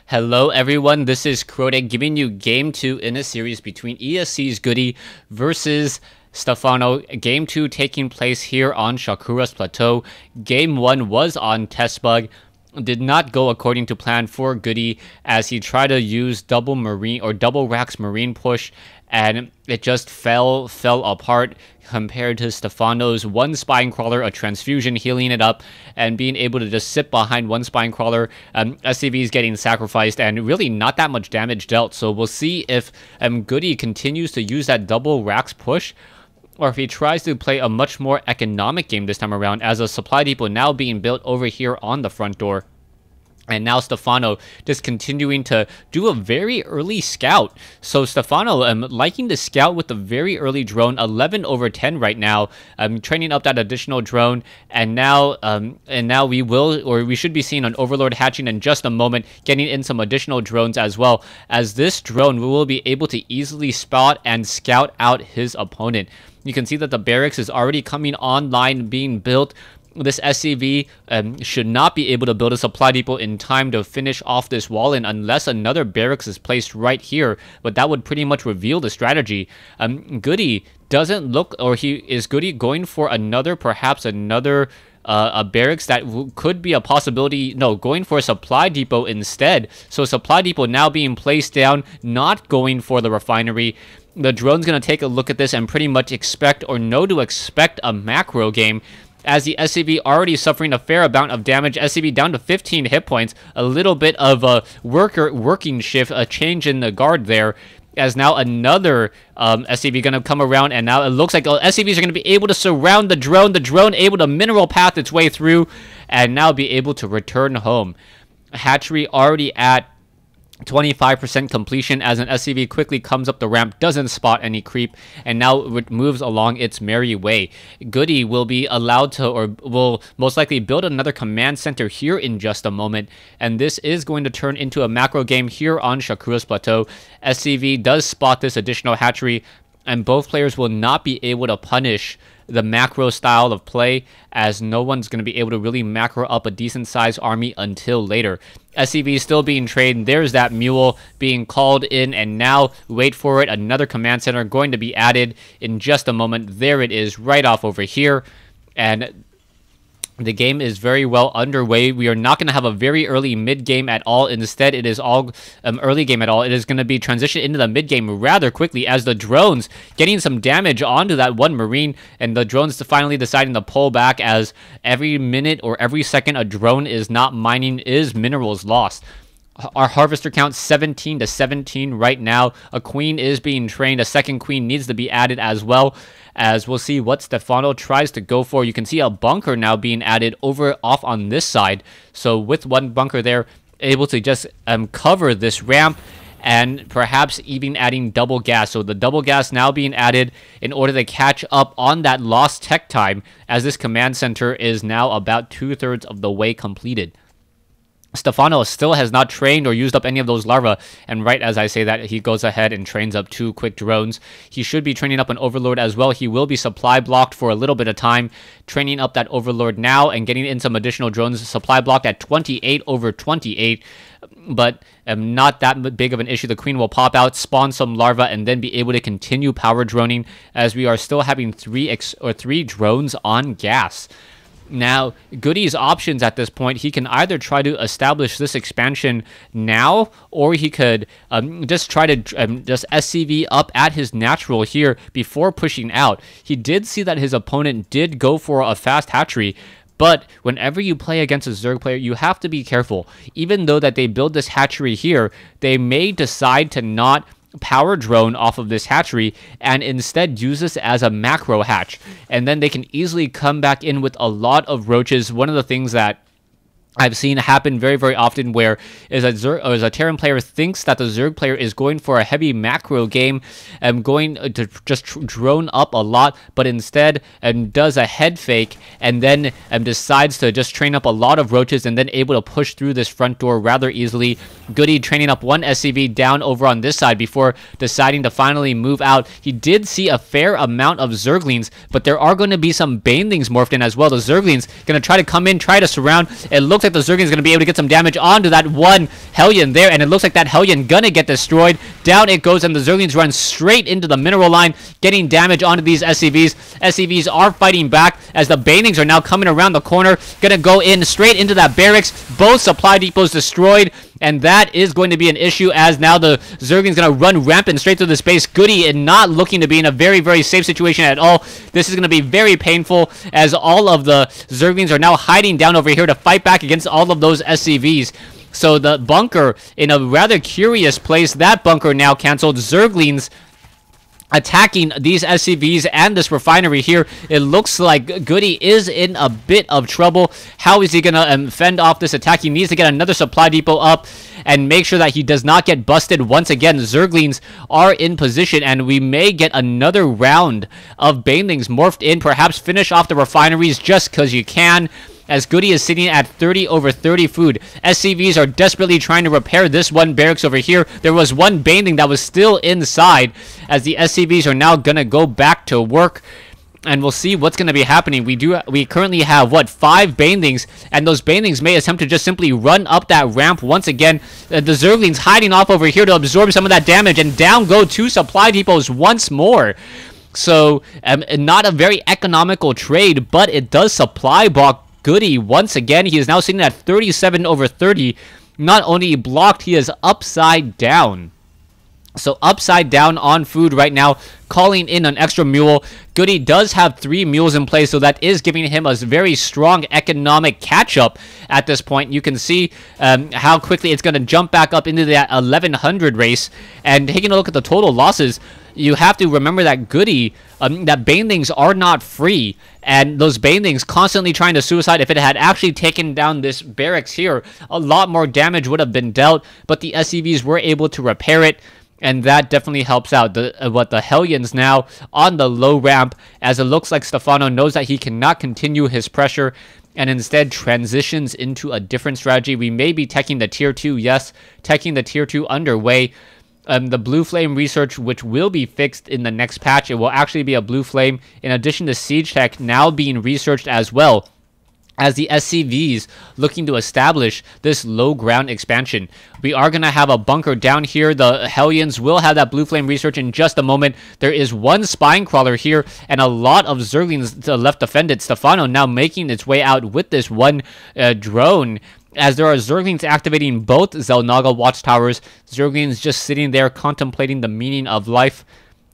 Hello everyone, this is Crota giving you Game 2 in a series between ESC's Goody versus Stephano. Game 2 taking place here on Shakuras Plateau. Game 1 was on test bug. Did not go according to plan for Goody as he tried to use double racks marine push, and it just fell apart compared to Stephano's one spine crawler, a transfusion healing it up, and being able to just sit behind one spine crawler. SCV is getting sacrificed and really not that much damage dealt. So we'll see if Goody continues to use that double racks push, or if he tries to play a much more economic game this time around, as a supply depot now being built over here on the front door. And now Stephano just continuing to do a very early scout. So Stephano liking to scout with a very early drone, 11/10 right now. Training up that additional drone, and now we should be seeing an Overlord hatching in just a moment, getting in some additional drones as well. As this drone will be able to easily spot and scout out his opponent. You can see that the barracks is already coming online, being built. This SCV should not be able to build a supply depot in time to finish off this wall in unless another barracks is placed right here, but that would pretty much reveal the strategy. Goody doesn't look, or is Goody going for perhaps another a barracks that could be a possibility? No, going for a supply depot instead. So supply depot now being placed down, not going for the refinery. The drone's going to take a look at this and pretty much expect a macro game, as the SCV already suffering a fair amount of damage. SCV down to 15 hit points, a little bit of a working shift, a change in the guard there, as now another SCV going to come around, and now it looks like SCVs are going to be able to surround the drone able to mineral path its way through, and now be able to return home. Hatchery already at 25% completion, as an SCV quickly comes up the ramp, doesn't spot any creep, and now it moves along its merry way. Goody will be allowed to, or will most likely build another command center here in just a moment, and this is going to turn into a macro game here on Shakuras Plateau. SCV does spot this additional hatchery, and both players will not be able to punish the macro style of play, as no one's going to be able to really macro up a decent sized army until later. SCV is still being trained. There's that mule being called in, and now, wait for it, another command center going to be added in just a moment. There it is, right off over here, and the game is very well underway. We are not going to have a very early mid-game at all. Instead, it is all early game at all. It is going to be transitioned into the mid-game rather quickly, as the drones getting some damage onto that one Marine, and the drones finally deciding to pull back, as every minute or every second a drone is not mining is minerals lost. Our harvester count 17 to 17 right now. A queen is being trained. A second queen needs to be added as well, as we'll see what Stephano tries to go for. You can see a bunker now being added off on this side. So with one bunker there, able to just cover this ramp, and perhaps even adding double gas. So the double gas now being added in order to catch up on that lost tech time, as this command center is now about 2/3 of the way completed. Stephano still has not trained or used up any of those larvae, and right as I say that, he goes ahead and trains up 2 quick drones. He should be training up an Overlord as well. He will be supply blocked for a little bit of time, training up that Overlord now and getting in some additional drones. Supply blocked at 28/28, but not that big of an issue. The queen will pop out, spawn some larvae, and then be able to continue power droning, as we are still having 3 drones on gas. Now, Goody's options at this point, he can either try to establish this expansion now, or he could just try to just SCV up at his natural here before pushing out. He did see that his opponent did go for a fast hatchery, but whenever you play against a Zerg player, you have to be careful. Even though that they build this hatchery here, they may decide to not power drone off of this hatchery and instead use this as a macro hatch, and then they can easily come back in with a lot of roaches. One of the things that I've seen happen very, very often, where is a Terran player thinks that the Zerg player is going for a heavy macro game, going to just drone up a lot, but instead does a head fake, and then decides to just train up a lot of roaches, and then able to push through this front door rather easily. Goody training up one SCV down over on this side before deciding to finally move out. He did see a fair amount of Zerglings, but there are going to be some banelings morphed in as well. The Zerglings going to try to come in, try to surround. It looks like like the Zergling's going to be able to get some damage onto that one Hellion there, and it looks like that Hellion gonna get destroyed. Down it goes, and the Zerglings run straight into the mineral line, getting damage onto these SCVs. SCVs are fighting back as the Banelings are now coming around the corner, gonna go in straight into that barracks. Both supply depots destroyed, and that is going to be an issue as now the Zergling's going to run rampant straight through the space. Goody is not looking to be in a very, very safe situation at all. This is going to be very painful as all of the Zerglings are now hiding down over here to fight back against all of those SCVs. So the bunker in a rather curious place. That bunker now canceled. Zerglings attacking these SCVs and this refinery here. It looks like Goody is in a bit of trouble. How is he gonna fend off this attack? He needs to get another supply depot up and make sure that he does not get busted once again. Zerglings are in position, and we may get another round of Banelings morphed in. Perhaps finish off the refineries just because you can, as Goody is sitting at 30 over 30 food. SCVs are desperately trying to repair this one barracks over here. There was one Baneling that was still inside, as the SCVs are now gonna go back to work, and we'll see what's gonna be happening. We currently have, what, 5 Banelings, and those Banelings may attempt to just simply run up that ramp once again. The Zerglings hiding off over here to absorb some of that damage, and down go 2 supply depots once more. So, not a very economical trade, but it does supply block Goody once again. He is now sitting at 37 over 30. Not only blocked, he is upside down. So upside down on food right now, calling in an extra mule. Goody does have 3 mules in place, so that is giving him a very strong economic catch-up at this point. You can see how quickly it's going to jump back up into that 1100 race. And taking a look at the total losses, you have to remember that Goody, that Banelings are not free, and those Banelings constantly trying to suicide. If it had actually taken down this barracks here, a lot more damage would have been dealt, but the SCVs were able to repair it, and that definitely helps out. The Hellions now on the low ramp, as it looks like Stephano knows that he cannot continue his pressure, and instead transitions into a different strategy. We may be teching the tier 2, yes, teching the tier 2 underway. The blue flame research, which will be fixed in the next patch. It will actually be a blue flame, in addition to siege tech now being researched as well, as the SCVs looking to establish this low ground expansion. We are going to have a bunker down here. The Hellions will have that blue flame research in just a moment. There is one spine crawler here, and a lot of Zerglings left defended. Stephano now making its way out with this one drone, as there are Zerglings activating both Xel'Naga watchtowers. Zerglings just sitting there contemplating the meaning of life.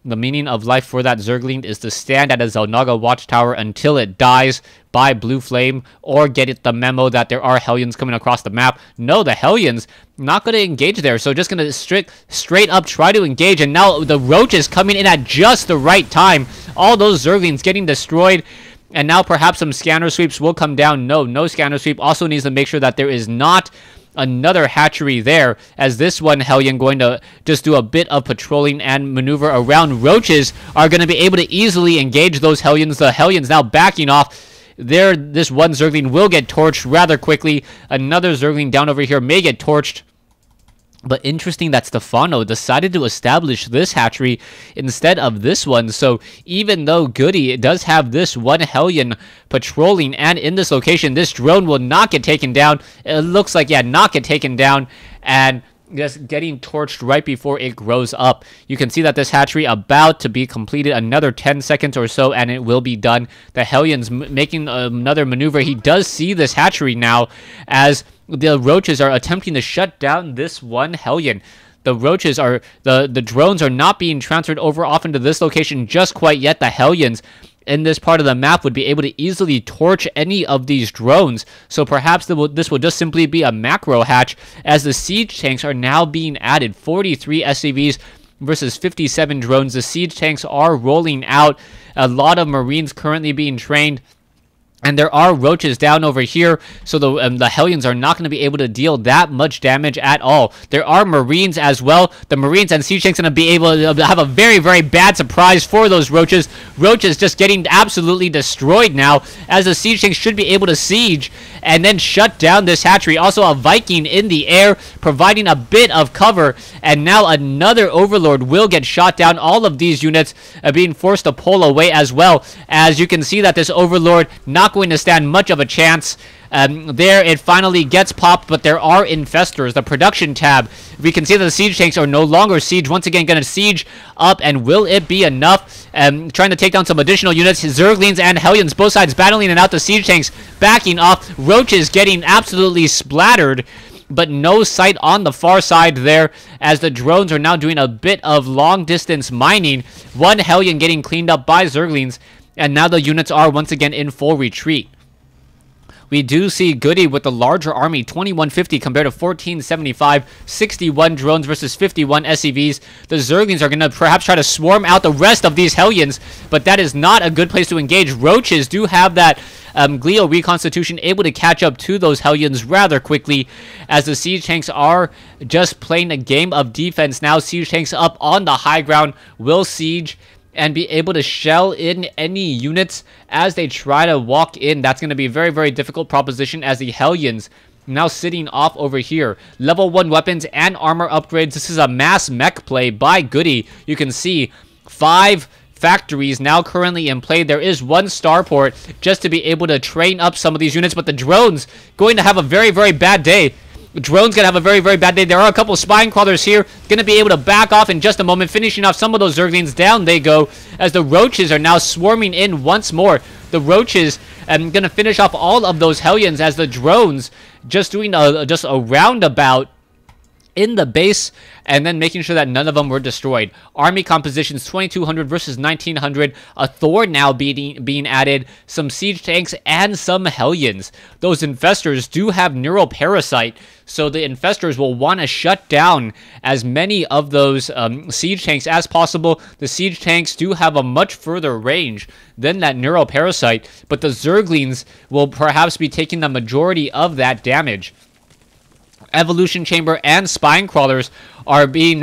The meaning of life for that Zergling is to stand at a Xel'Naga watchtower until it dies by blue flame, or get it the memo that there are Hellions coming across the map. No, the Hellions not going to engage there, so just going to straight up try to engage, and now the roaches coming in at just the right time. All those Zerglings getting destroyed. And now perhaps some scanner sweeps will come down. No scanner sweep. Also needs to make sure that there is not another hatchery there, as this one Hellion going to just do a bit of patrolling and maneuver around. Roaches are going to be able to easily engage those Hellions. The Hellions now backing off. This one Zergling will get torched rather quickly. Another Zergling down over here may get torched. But interesting that Stephano decided to establish this hatchery instead of this one. So even though Goody does have this one Hellion patrolling and in this location, this drone will not get taken down. It looks like, yeah, not get taken down, and just getting torched right before it grows up. You can see that this hatchery about to be completed. Another 10 seconds or so, and it will be done. The Hellion's making another maneuver. He does see this hatchery now, as the roaches are attempting to shut down this one Hellion. The roaches are, the drones are not being transferred over often to this location just quite yet. The Hellions in this part of the map would be able to easily torch any of these drones. So perhaps this will just simply be a macro hatch, as the siege tanks are now being added. 43 SCVs versus 57 drones. The siege tanks are rolling out. A lot of Marines currently being trained. And there are roaches down over here, so the Hellions are not going to be able to deal that much damage at all. There are Marines as well. The Marines and siege tanks going to be able to have a very, very bad surprise for those roaches. Roaches just getting absolutely destroyed now, as the siege tanks should be able to siege and then shut down this hatchery. Also a Viking in the air, providing a bit of cover, and now another Overlord will get shot down. All of these units are being forced to pull away as well, as you can see that this Overlord not going to stand much of a chance. There, it finally gets popped, but there are infestors. The production tab, we can see that the siege tanks are no longer siege. Once again, going to siege up, and will it be enough? Trying to take down some additional units. Zerglings and Hellions, both sides battling, and out the siege tanks backing off. Roaches getting absolutely splattered, but no sight on the far side there, as the drones are now doing a bit of long-distance mining. One Hellion getting cleaned up by Zerglings, and now the units are once again in full retreat. We do see Goody with the larger army, 2150 compared to 1475, 61 drones versus 51 SCVs. The Zerglings are going to perhaps try to swarm out the rest of these Hellions, but that is not a good place to engage. Roaches do have that Glio reconstitution, able to catch up to those Hellions rather quickly, as the siege tanks are just playing a game of defense now. Siege tanks up on the high ground will siege and be able to shell in any units as they try to walk in. That's going to be a very, very difficult proposition, as the Hellions now sitting off over here. Level 1 weapons and armor upgrades. This is a mass mech play by Goody. You can see 5 factories now currently in play. There is 1 starport just to be able to train up some of these units, but the drones going to have a very, very bad day. Drone's gonna have a very, very bad day. There are a couple spine crawlers here, gonna be able to back off in just a moment, finishing off some of those Zerglings. Down they go, as the Roaches are now swarming in once more. The Roaches gonna finish off all of those Hellions, as the drones just doing a roundabout in the base, and then making sure that none of them were destroyed. Army compositions 2200 versus 1900. A Thor now being added, some siege tanks, and some Hellions. Those infestors do have neuroparasite, so the infestors will want to shut down as many of those siege tanks as possible. The siege tanks do have a much further range than that neuroparasite, but the Zerglings will perhaps be taking the majority of that damage. Evolution Chamber and Spine Crawlers are being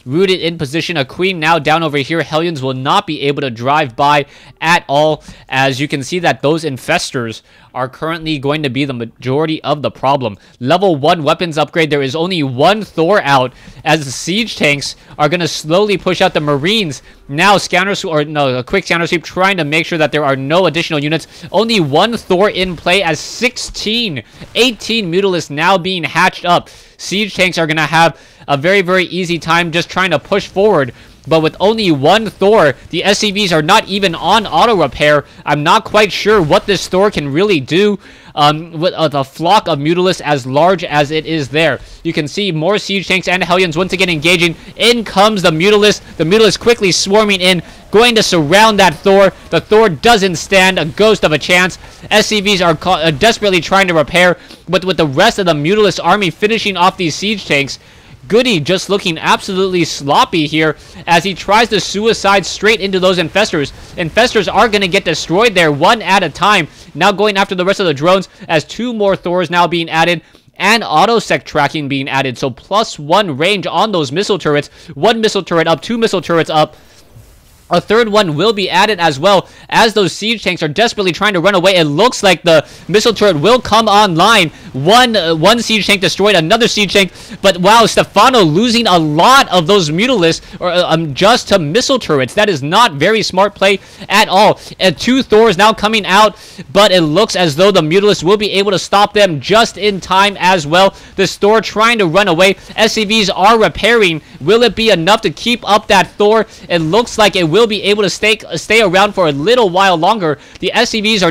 rooted in position. A Queen now down over here. Hellions will not be able to drive by at all, as you can see that those infestors are currently going to be the majority of the problem. Level 1 weapons upgrade. There is only 1 Thor out, as the siege tanks are going to slowly push out the Marines. Now a quick scanner sweep, trying to make sure that there are no additional units. Only 1 Thor in play, as 18 Mutalisks now being hatched up. Siege tanks are going to have a very, very easy time just trying to push forward. But with only 1 Thor, the SCVs are not even on auto repair. I'm not quite sure what this Thor can really do with a flock of Mutalisks as large as it is there. You can see more siege tanks and Hellions once again engaging. In comes the Mutalisk. The Mutalisk quickly swarming in, going to surround that Thor. The Thor doesn't stand a ghost of a chance. SCVs are desperately trying to repair, but with the rest of the Mutalisk army finishing off these siege tanks, Goody just looking absolutely sloppy here as he tries to suicide straight into those infestors. Infestors are going to get destroyed there one at a time. Now going after the rest of the drones, as 2 more Thors now being added and autosec tracking being added. So +1 range on those missile turrets. 1 missile turret up, 2 missile turrets up. A 3rd one will be added as well, as those siege tanks are desperately trying to run away. It looks like the missile turret will come online. One siege tank destroyed, another siege tank. But wow, Stephano losing a lot of those Mutalisks just to missile turrets. That is not very smart play at all. 2 Thors now coming out, but it looks as though the Mutalisks will be able to stop them just in time as well. This Thor trying to run away. SCVs are repairing. Will it be enough to keep up that Thor? It looks like it will be able to stay around for a little while longer. The SCVs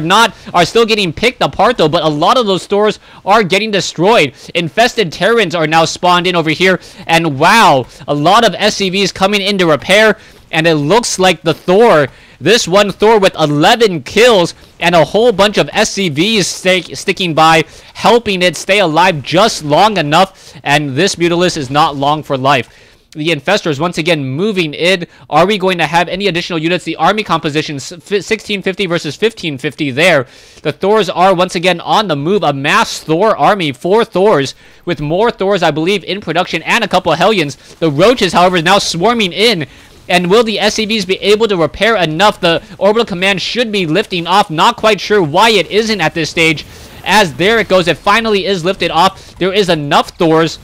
are still getting picked apart though, but a lot of those Thors are getting destroyed. Infested Terrans are now spawned in over here, and wow, a lot of SCVs coming in to repair, and it looks like the Thor, this 1 Thor with 11 kills and a whole bunch of SCVs sticking by, helping it stay alive just long enough, and this Mutalisk is not long for life. The infestors once again moving in. Are we going to have any additional units? The army composition 1650 versus 1550 there. The Thors are once again on the move. A mass Thor army, 4 Thors, with more Thors I believe in production, and a couple of Hellions. The Roaches however is now swarming in. And will the SCVs be able to repair enough? The orbital command should be lifting off. Not quite sure why it isn't at this stage, as there it goes. It finally is lifted off. There is enough Thors,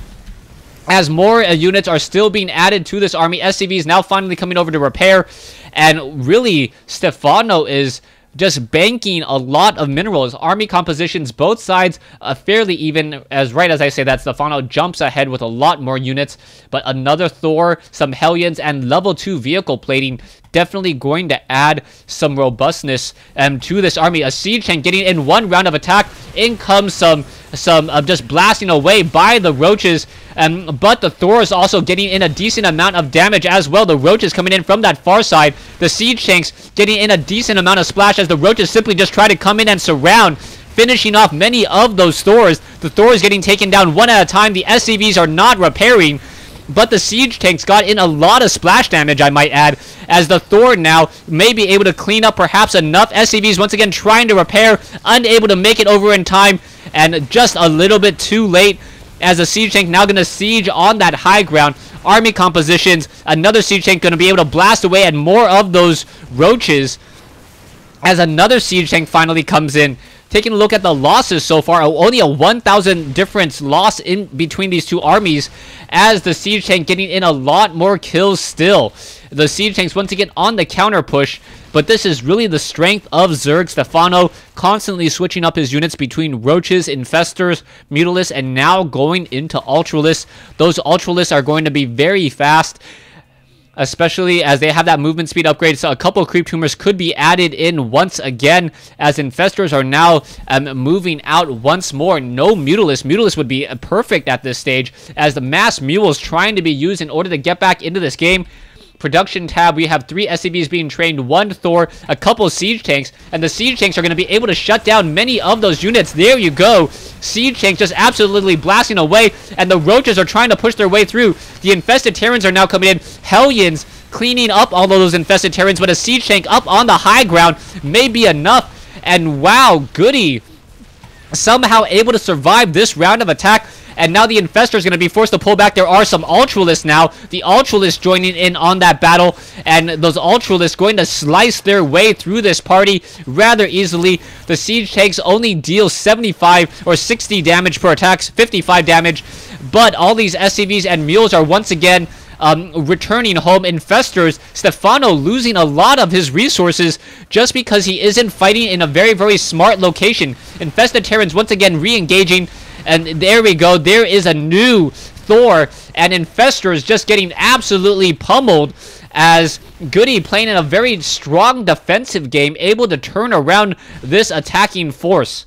as more units are still being added to this army. SCVs now finally coming over to repair, and really Stephano is just banking a lot of minerals. Army compositions, both sides fairly even, as I say that, Stephano jumps ahead with a lot more units, but another Thor, some Hellions, and level 2 vehicle plating definitely going to add some robustness to this army. A siege tank getting in one round of attack. In comes some just blasting away by the roaches, but the Thor is also getting in a decent amount of damage as well. The roaches coming in from that far side. The siege tanks getting in a decent amount of splash as the roaches simply just try to come in and surround, finishing off many of those Thors. The Thor is getting taken down one at a time. The SCVs are not repairing, but the siege tanks got in a lot of splash damage, I might add, as the Thor now may be able to clean up perhaps enough. SCVs once again trying to repair, unable to make it over in time, and just a little bit too late, as the siege tank now going to siege on that high ground. Army compositions, another siege tank going to be able to blast away at more of those roaches, as another siege tank finally comes in. Taking a look at the losses so far, only a 1,000 difference loss in between these two armies, as the siege tank getting in a lot more kills still. The siege tanks once again on the counter push, but this is really the strength of Zerg. Stephano constantly switching up his units between roaches, infestors, mutalisks, and now going into ultralisks. Those ultralisks are going to be very fast, especially as they have that movement speed upgrade, so a couple of creep tumors could be added in once again, as infestors are now moving out once more. No mutalisks. Mutalisks would be perfect at this stage, as the mass mules trying to be used in order to get back into this game. Production tab, we have 3 SCVs being trained, 1 Thor, a couple siege tanks, and the siege tanks are going to be able to shut down many of those units. There you go. Siege tanks just absolutely blasting away, and the roaches are trying to push their way through. The infested Terrans are now coming in. Hellions cleaning up all of those infested Terrans, but a siege tank up on the high ground may be enough. And wow, Goody somehow able to survive this round of attack. And now the Infestor is going to be forced to pull back. There are some Ultralisks now. The Ultralisks joining in on that battle. And those Ultralisks going to slice their way through this party rather easily. The Siege tanks only deal 75 or 60 damage per attack. 55 damage. But all these SCVs and Mules are once again returning home. Infestors, Stephano losing a lot of his resources just because he isn't fighting in a very, very smart location. Infested Terrans once again re-engaging. And there we go. There is a new Thor. And Infestors just getting absolutely pummeled as Goody playing in a very strong defensive game, able to turn around this attacking force.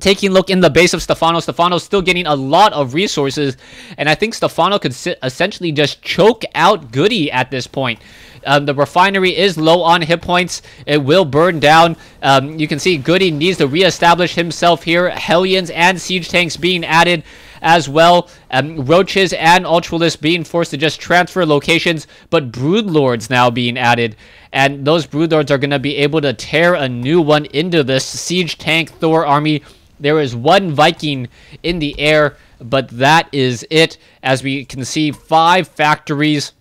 Taking a look in the base of Stephano. Stephano's still getting a lot of resources. And I think Stephano could essentially just choke out Goody at this point. The refinery is low on hit points. It will burn down. You can see Goody needs to reestablish himself here. Hellions and siege tanks being added as well. Roaches and Ultralisks being forced to just transfer locations. But Broodlords now being added. And those Broodlords are going to be able to tear a new one into this siege tank Thor army. There is one Viking in the air, but that is it. As we can see, 5 factories,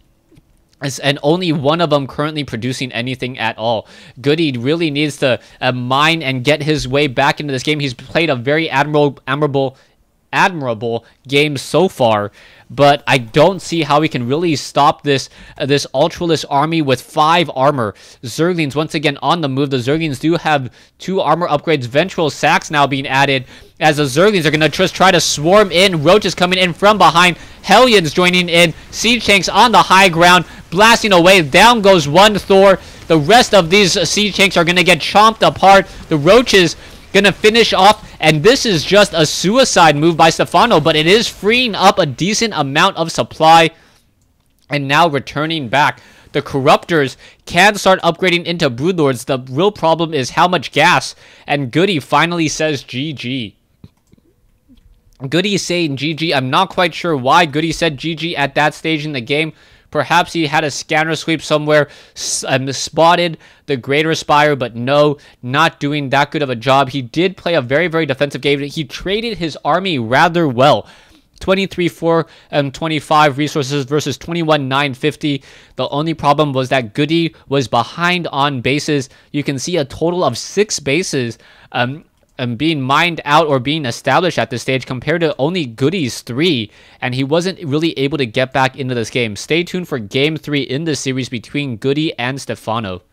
and only one of them currently producing anything at all. Goody really needs to mine and get his way back into this game. He's played a very admirable game so far, but I don't see how we can really stop this Ultralist army with 5 armor. Zerglings once again on the move. The Zerglings do have 2 armor upgrades. Ventral sacks now being added, as the Zerglings are going to just try to swarm in. Roaches coming in from behind. Hellions joining in. Siege tanks on the high ground, blasting away. Down goes one Thor. The rest of these siege tanks are going to get chomped apart. The Roaches going to finish off, and this is just a suicide move by Stephano, but it is freeing up a decent amount of supply. And now returning back, the Corruptors can start upgrading into Broodlords. The real problem is how much gas, and Goody finally says GG. Goody is saying GG. I'm not quite sure why Goody said GG at that stage in the game. Perhaps he had a scanner sweep somewhere, spotted the Greater Spire, but no, not doing that good of a job. He did play a very, very defensive game. He traded his army rather well. 23,425 resources versus 21,950. The only problem was that Goody was behind on bases. You can see a total of 6 bases being mined out or being established at this stage, compared to only Goody's 3, and he wasn't really able to get back into this game. Stay tuned for Game 3 in this series between Goody and Stephano.